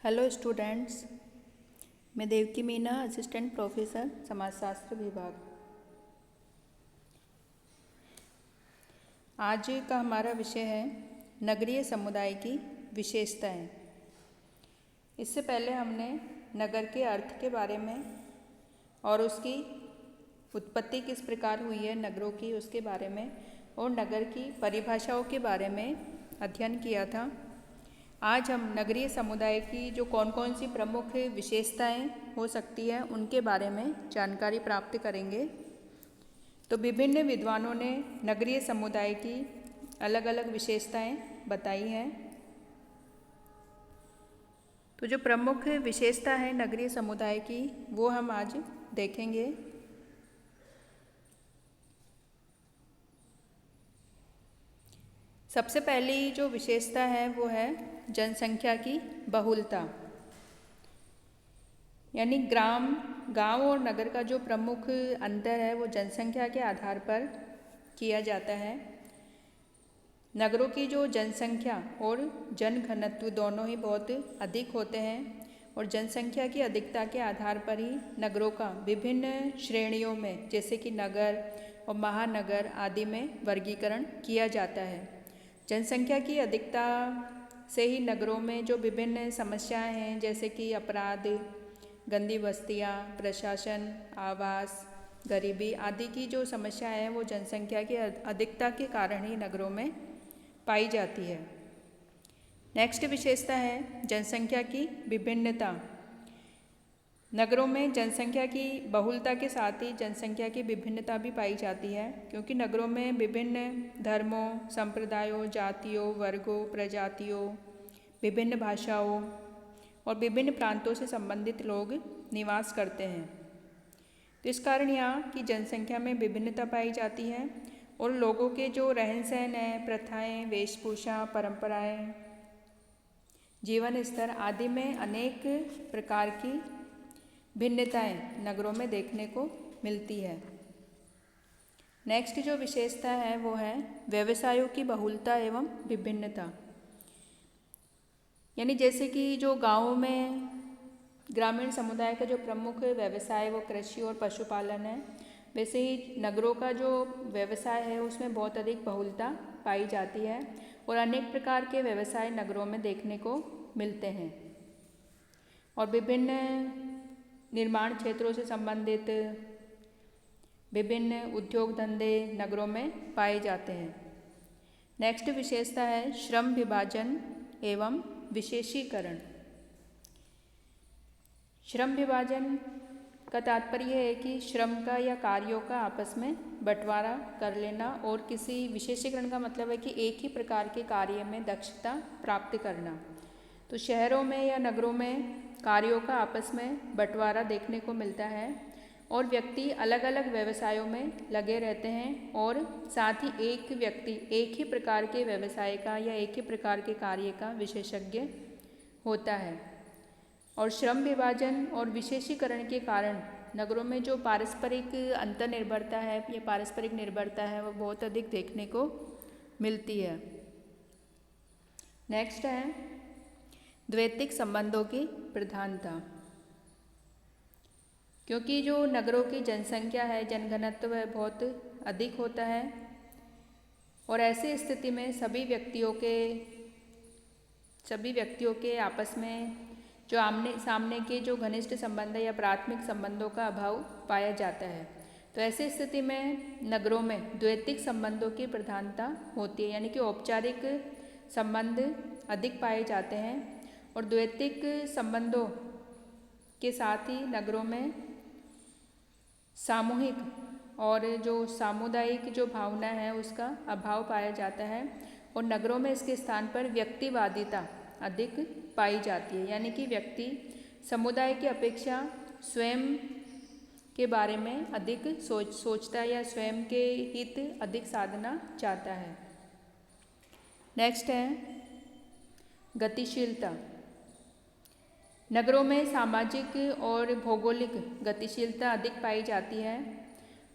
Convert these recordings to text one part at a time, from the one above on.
Hello students, मैं Devaki Meena, assistant professor समाजशास्त्र विभाग। आज का हमारा विषय है नगरीय समुदाय की विशेषताएं। इससे पहले हमने नगर के अर्थ के बारे में और उसकी उत्पत्ति किस प्रकार हुई है नगरों की, उसके बारे में और नगर की परिभाषाओं के बारे में अध्ययन किया था। आज हम नगरीय समुदाय की जो कौन कौन सी प्रमुख विशेषताएं हो सकती है उनके बारे में जानकारी प्राप्त करेंगे। तो विभिन्न विद्वानों ने नगरीय समुदाय की अलग अलग विशेषताएं बताई हैं। तो जो प्रमुख विशेषता है नगरीय समुदाय की वो हम आज देखेंगे। सबसे पहली जो विशेषता है वो है जनसंख्या की बहुलता, यानी गांव और नगर का जो प्रमुख अंतर है वो जनसंख्या के आधार पर किया जाता है। नगरों की जो जनसंख्या और जनघनत्व दोनों ही बहुत अधिक होते हैं और जनसंख्या की अधिकता के आधार पर ही नगरों का विभिन्न श्रेणियों में जैसे कि नगर और महानगर आदि में वर्गीकरण किया जाता है। जनसंख्या की अधिकता से ही नगरों में जो विभिन्न समस्याएं हैं जैसे कि अपराध, गंदी बस्तियां, प्रशासन, आवास, गरीबी आदि की जो समस्याएं हैं वो जनसंख्या की अधिकता के कारण ही नगरों में पाई जाती है। नेक्स्ट विशेषता है जनसंख्या की विभिन्नता। नगरों में जनसंख्या की बहुलता के साथ ही जनसंख्या की विभिन्नता भी पाई जाती है, क्योंकि नगरों में विभिन्न धर्मों, संप्रदायों, जातियों, वर्गों, प्रजातियों, विभिन्न भाषाओं और विभिन्न प्रांतों से संबंधित लोग निवास करते हैं। तो इस कारण यहाँ की जनसंख्या में विभिन्नता पाई जाती है और लोगों के जो रहन सहन है, प्रथाएं, वेशभूषा, परंपराएं, जीवन स्तर आदि में अनेक प्रकार की भिन्नताएं नगरों में देखने को मिलती है। नेक्स्ट जो विशेषता है वो है व्यवसायों की बहुलता एवं विभिन्नता, यानी जैसे कि जो गाँवों में ग्रामीण समुदाय का जो प्रमुख व्यवसाय वो कृषि और पशुपालन है, वैसे ही नगरों का जो व्यवसाय है उसमें बहुत अधिक बहुलता पाई जाती है और अनेक प्रकार के व्यवसाय नगरों में देखने को मिलते हैं और विभिन्न निर्माण क्षेत्रों से संबंधित विभिन्न उद्योग धंधे नगरों में पाए जाते हैं। नेक्स्ट विशेषता है श्रम विभाजन एवं विशेषीकरण। श्रम विभाजन का तात्पर्य है कि श्रम का या कार्यों का आपस में बंटवारा कर लेना और किसी विशेषीकरण का मतलब है कि एक ही प्रकार के कार्य में दक्षता प्राप्त करना। तो शहरों में या नगरों में कार्यों का आपस में बंटवारा देखने को मिलता है और व्यक्ति अलग अलग व्यवसायों में लगे रहते हैं और साथ ही एक व्यक्ति एक ही प्रकार के व्यवसाय का या एक ही प्रकार के कार्य का विशेषज्ञ होता है। और श्रम विभाजन और विशेषीकरण के कारण नगरों में जो पारस्परिक अंतर्निर्भरता है या पारस्परिक निर्भरता है वो बहुत अधिक देखने को मिलती है। नेक्स्ट है द्वैतिक संबंधों की प्रधानता, क्योंकि जो नगरों की जनसंख्या है, जनघनत्व है बहुत अधिक होता है और ऐसी स्थिति में सभी व्यक्तियों के आपस में जो आमने सामने के जो घनिष्ठ संबंध या प्राथमिक संबंधों का अभाव पाया जाता है। तो ऐसी स्थिति में नगरों में द्वैतिक संबंधों की प्रधानता होती है, यानी कि औपचारिक संबंध अधिक पाए जाते हैं और द्वैतिक संबंधों के साथ ही नगरों में सामूहिक और जो सामुदायिक जो भावना है उसका अभाव पाया जाता है और नगरों में इसके स्थान पर व्यक्तिवादिता अधिक पाई जाती है, यानी कि व्यक्ति समुदाय की अपेक्षा स्वयं के बारे में अधिक सोचता है या स्वयं के हित अधिक साधना चाहता है। नेक्स्ट है गतिशीलता। नगरों में सामाजिक और भौगोलिक गतिशीलता अधिक पाई जाती है,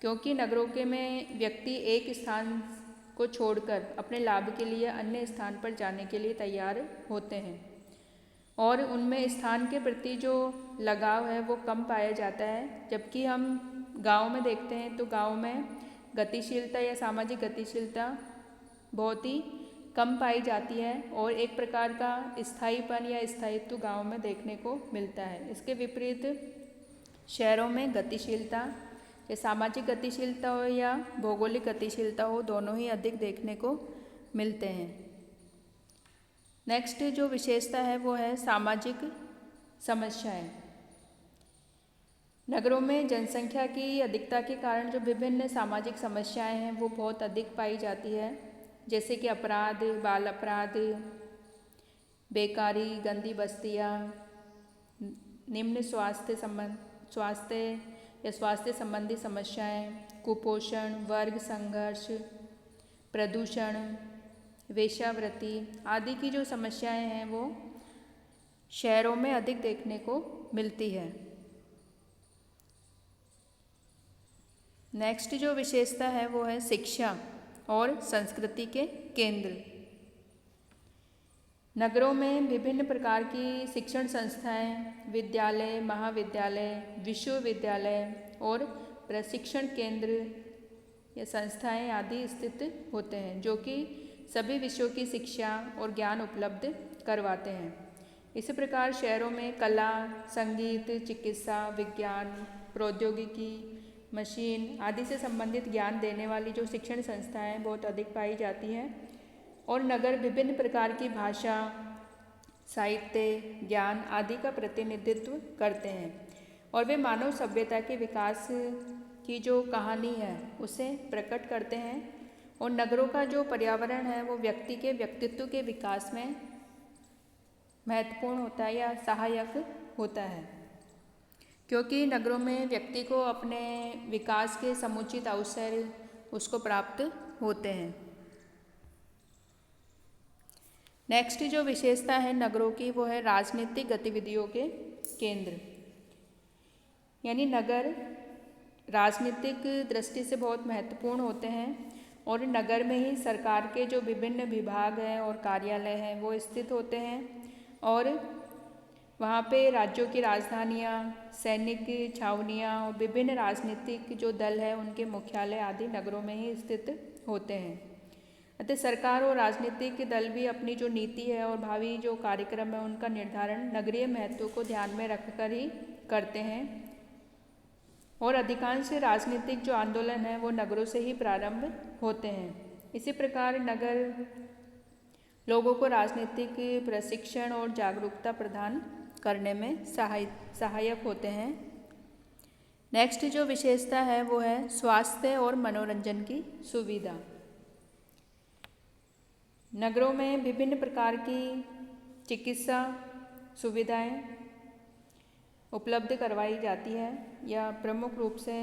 क्योंकि नगरों के में व्यक्ति एक स्थान को छोड़कर अपने लाभ के लिए अन्य स्थान पर जाने के लिए तैयार होते हैं। और उनमें स्थान के प्रति जो लगाव है वो कम पाया जाता है। जबकि हम गांव में देखते हैं तो गांव में गतिशीलता या सामाजिक गतिशीलता बहुत ही कम पाई जाती है और एक प्रकार का स्थायीपन या स्थायित्व गांव में देखने को मिलता है। इसके विपरीत शहरों में गतिशीलता या सामाजिक गतिशीलता हो या भौगोलिक गतिशीलता हो, दोनों ही अधिक देखने को मिलते हैं। नेक्स्ट जो विशेषता है वो है सामाजिक समस्याएं। नगरों में जनसंख्या की अधिकता के कारण जो विभिन्न सामाजिक समस्याएं हैं वो बहुत अधिक पाई जाती है, जैसे कि अपराध, बाल अपराध, बेकारी, गंदी बस्तियां, निम्न स्वास्थ्य संबंधी समस्याएं, कुपोषण, वर्ग संघर्ष, प्रदूषण, वेश्यावृत्ति आदि की जो समस्याएं हैं वो शहरों में अधिक देखने को मिलती है। नेक्स्ट जो विशेषता है वो है शिक्षा और संस्कृति के केंद्र। नगरों में विभिन्न प्रकार की शिक्षण संस्थाएं, विद्यालय, महाविद्यालय, विश्वविद्यालय और प्रशिक्षण केंद्र या संस्थाएं आदि स्थित होते हैं, जो कि सभी विषयों की शिक्षा और ज्ञान उपलब्ध करवाते हैं। इसी प्रकार शहरों में कला, संगीत, चिकित्सा, विज्ञान, प्रौद्योगिकी, मशीन आदि से संबंधित ज्ञान देने वाली जो शिक्षण संस्थाएं बहुत अधिक पाई जाती हैं और नगर विभिन्न प्रकार की भाषा, साहित्य, ज्ञान आदि का प्रतिनिधित्व करते हैं और वे मानव सभ्यता के विकास की जो कहानी है उसे प्रकट करते हैं। और नगरों का जो पर्यावरण है वो व्यक्ति के व्यक्तित्व के विकास में महत्वपूर्ण होता है या सहायक होता है, क्योंकि नगरों में व्यक्ति को अपने विकास के समुचित अवसर उसको प्राप्त होते हैं। नेक्स्ट जो विशेषता है नगरों की वो है राजनीतिक गतिविधियों के केंद्र। यानी नगर राजनीतिक दृष्टि से बहुत महत्वपूर्ण होते हैं और नगर में ही सरकार के जो विभिन्न विभाग हैं और कार्यालय हैं वो स्थित होते हैं और वहाँ पे राज्यों की राजधानियाँ, सैनिक छावनियाँ और विभिन्न राजनीतिक जो दल है उनके मुख्यालय आदि नगरों में ही स्थित होते हैं। अतः सरकार और राजनीतिक दल भी अपनी जो नीति है और भावी जो कार्यक्रम है उनका निर्धारण नगरीय महत्व को ध्यान में रखकर ही करते हैं और अधिकांश राजनीतिक जो आंदोलन है वो नगरों से ही प्रारंभ होते हैं। इसी प्रकार नगर लोगों को राजनीतिक प्रशिक्षण और जागरूकता प्रदान करने में सहायक होते हैं। नेक्स्ट जो विशेषता है वो है स्वास्थ्य और मनोरंजन की सुविधा। नगरों में विभिन्न प्रकार की चिकित्सा सुविधाएं उपलब्ध करवाई जाती है या प्रमुख रूप से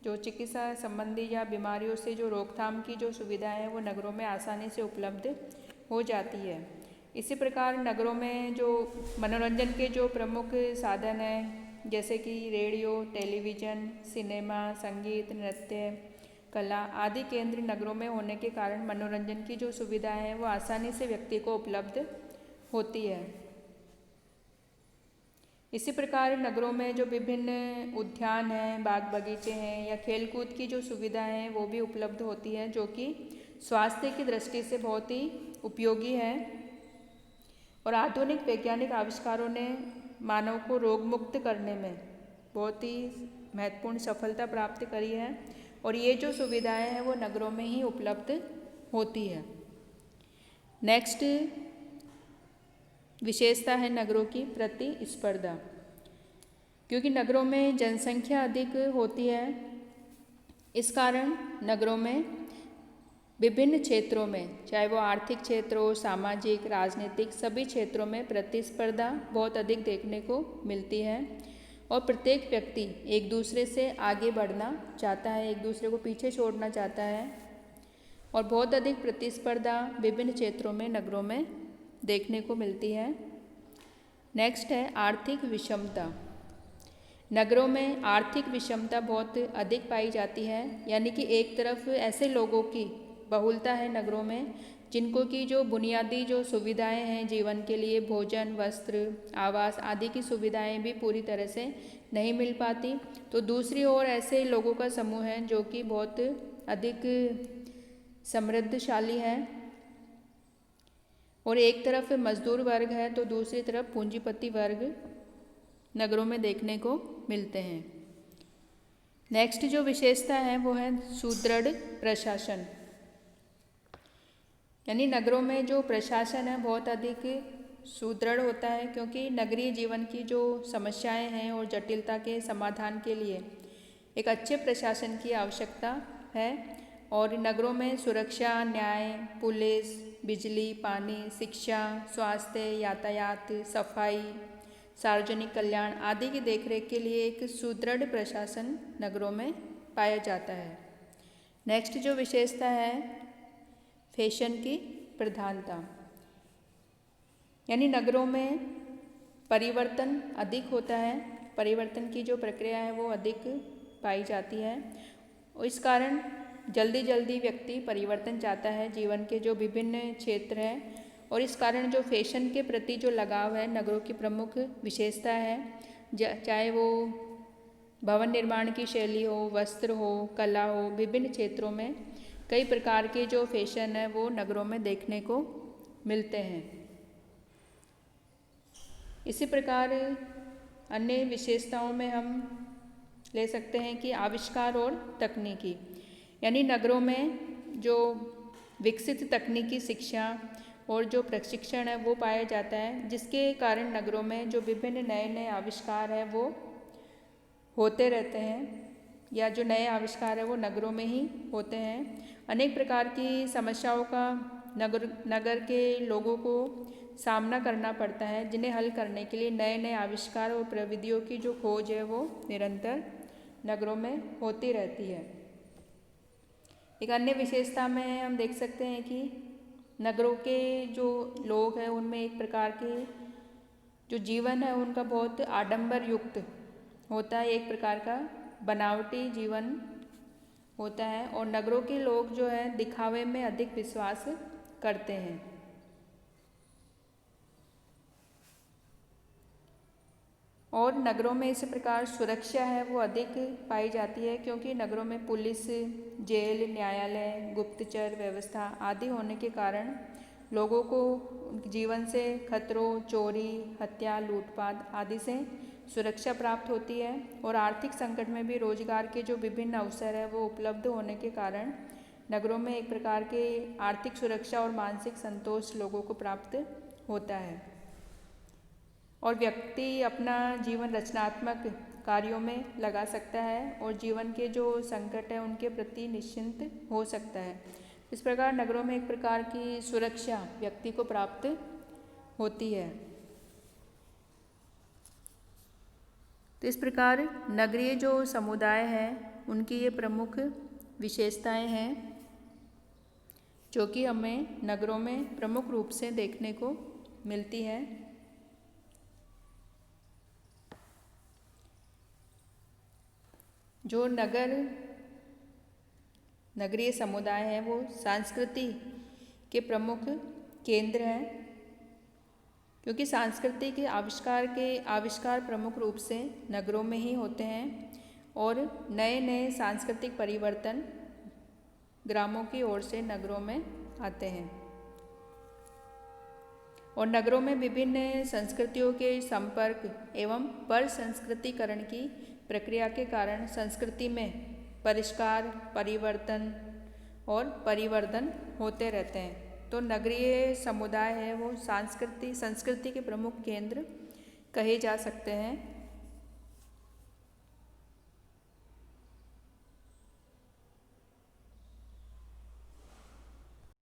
जो चिकित्सा संबंधी या बीमारियों से जो रोकथाम की जो सुविधाएं हैं वो नगरों में आसानी से उपलब्ध हो जाती है। इसी प्रकार नगरों में जो मनोरंजन के जो प्रमुख साधन हैं जैसे कि रेडियो, टेलीविज़न, सिनेमा, संगीत, नृत्य, कला आदि केंद्र नगरों में होने के कारण मनोरंजन की जो सुविधाएं हैं वो आसानी से व्यक्ति को उपलब्ध होती है। इसी प्रकार नगरों में जो विभिन्न उद्यान हैं, बाग बगीचे हैं या खेल कूद की जो सुविधाएं हैं वो भी उपलब्ध होती है, जो कि स्वास्थ्य की दृष्टि से बहुत ही उपयोगी है। और आधुनिक वैज्ञानिक आविष्कारों ने मानव को रोग मुक्त करने में बहुत ही महत्वपूर्ण सफलता प्राप्त करी है और ये जो सुविधाएं हैं वो नगरों में ही उपलब्ध होती है। नेक्स्ट विशेषता है नगरों की प्रतिस्पर्धा। क्योंकि नगरों में जनसंख्या अधिक होती है, इस कारण नगरों में विभिन्न क्षेत्रों में, चाहे वो आर्थिक क्षेत्र हो, सामाजिक, राजनीतिक, सभी क्षेत्रों में प्रतिस्पर्धा बहुत अधिक देखने को मिलती है और प्रत्येक व्यक्ति एक दूसरे से आगे बढ़ना चाहता है, एक दूसरे को पीछे छोड़ना चाहता है और बहुत अधिक प्रतिस्पर्धा विभिन्न क्षेत्रों में नगरों में देखने को मिलती है। नेक्स्ट है आर्थिक विषमता। नगरों में आर्थिक विषमता बहुत अधिक पाई जाती है, यानी कि एक तरफ ऐसे लोगों की बहुलता है नगरों में जिनको की जो बुनियादी जो सुविधाएं हैं जीवन के लिए, भोजन, वस्त्र, आवास आदि की सुविधाएं भी पूरी तरह से नहीं मिल पाती। तो दूसरी ओर ऐसे लोगों का समूह है जो कि बहुत अधिक समृद्धशाली है, और एक तरफ मजदूर वर्ग है तो दूसरी तरफ पूंजीपति वर्ग नगरों में देखने को मिलते हैं। नेक्स्ट जो विशेषता है वो है सुदृढ़ प्रशासन। यानी नगरों में जो प्रशासन है बहुत अधिक सुदृढ़ होता है, क्योंकि नगरीय जीवन की जो समस्याएं हैं और जटिलता के समाधान के लिए एक अच्छे प्रशासन की आवश्यकता है। और नगरों में सुरक्षा, न्याय, पुलिस, बिजली, पानी, शिक्षा, स्वास्थ्य, यातायात, सफाई, सार्वजनिक कल्याण आदि की देखरेख के लिए एक सुदृढ़ प्रशासन नगरों में पाया जाता है। नेक्स्ट जो विशेषता है फैशन की प्रधानता। यानी नगरों में परिवर्तन अधिक होता है, परिवर्तन की जो प्रक्रिया है वो अधिक पाई जाती है, और इस कारण जल्दी जल्दी व्यक्ति परिवर्तन चाहता है जीवन के जो विभिन्न क्षेत्र हैं, और इस कारण जो फैशन के प्रति जो लगाव है नगरों की प्रमुख विशेषता है। चाहे वो भवन निर्माण की शैली हो, वस्त्र हो, कला हो, विभिन्न क्षेत्रों में कई प्रकार के जो फैशन है वो नगरों में देखने को मिलते हैं। इसी प्रकार अन्य विशेषताओं में हम ले सकते हैं कि आविष्कार और तकनीकी। यानी नगरों में जो विकसित तकनीकी शिक्षा और जो प्रशिक्षण है वो पाया जाता है, जिसके कारण नगरों में जो विभिन्न नए नए आविष्कार है वो होते रहते हैं, या जो नए आविष्कार है वो नगरों में ही होते हैं। अनेक प्रकार की समस्याओं का नगर के लोगों को सामना करना पड़ता है, जिन्हें हल करने के लिए नए नए आविष्कार और प्रविधियों की जो खोज है वो निरंतर नगरों में होती रहती है। एक अन्य विशेषता में हम देख सकते हैं कि नगरों के जो लोग हैं उनमें एक प्रकार के जो जीवन है उनका बहुत आडंबर युक्त होता है, एक प्रकार का बनावटी जीवन होता है, और नगरों के लोग जो है दिखावे में अधिक विश्वास करते हैं। और नगरों में इस प्रकार सुरक्षा है वो अधिक पाई जाती है, क्योंकि नगरों में पुलिस, जेल, न्यायालय, गुप्तचर व्यवस्था आदि होने के कारण लोगों को जीवन से खतरों, चोरी, हत्या, लूटपाट आदि से सुरक्षा प्राप्त होती है। और आर्थिक संकट में भी रोजगार के जो विभिन्न अवसर है वो उपलब्ध होने के कारण नगरों में एक प्रकार के आर्थिक सुरक्षा और मानसिक संतोष लोगों को प्राप्त होता है, और व्यक्ति अपना जीवन रचनात्मक कार्यों में लगा सकता है और जीवन के जो संकट है उनके प्रति निश्चिंत हो सकता है। इस प्रकार नगरों में एक प्रकार की सुरक्षा व्यक्ति को प्राप्त होती है। तो इस प्रकार नगरीय जो समुदाय है उनकी ये प्रमुख विशेषताएं हैं जो कि हमें नगरों में प्रमुख रूप से देखने को मिलती है। जो नगरीय समुदाय है वो संस्कृति के प्रमुख केंद्र हैं, क्योंकि संस्कृति के आविष्कार प्रमुख रूप से नगरों में ही होते हैं, और नए नए सांस्कृतिक परिवर्तन ग्रामों की ओर से नगरों में आते हैं। और नगरों में विभिन्न संस्कृतियों के संपर्क एवं पर संस्कृतिकरण की प्रक्रिया के कारण संस्कृति में परिष्कार, परिवर्तन और परिवर्धन होते रहते हैं। तो नगरीय समुदाय है वो संस्कृति के प्रमुख केंद्र कहे जा सकते हैं।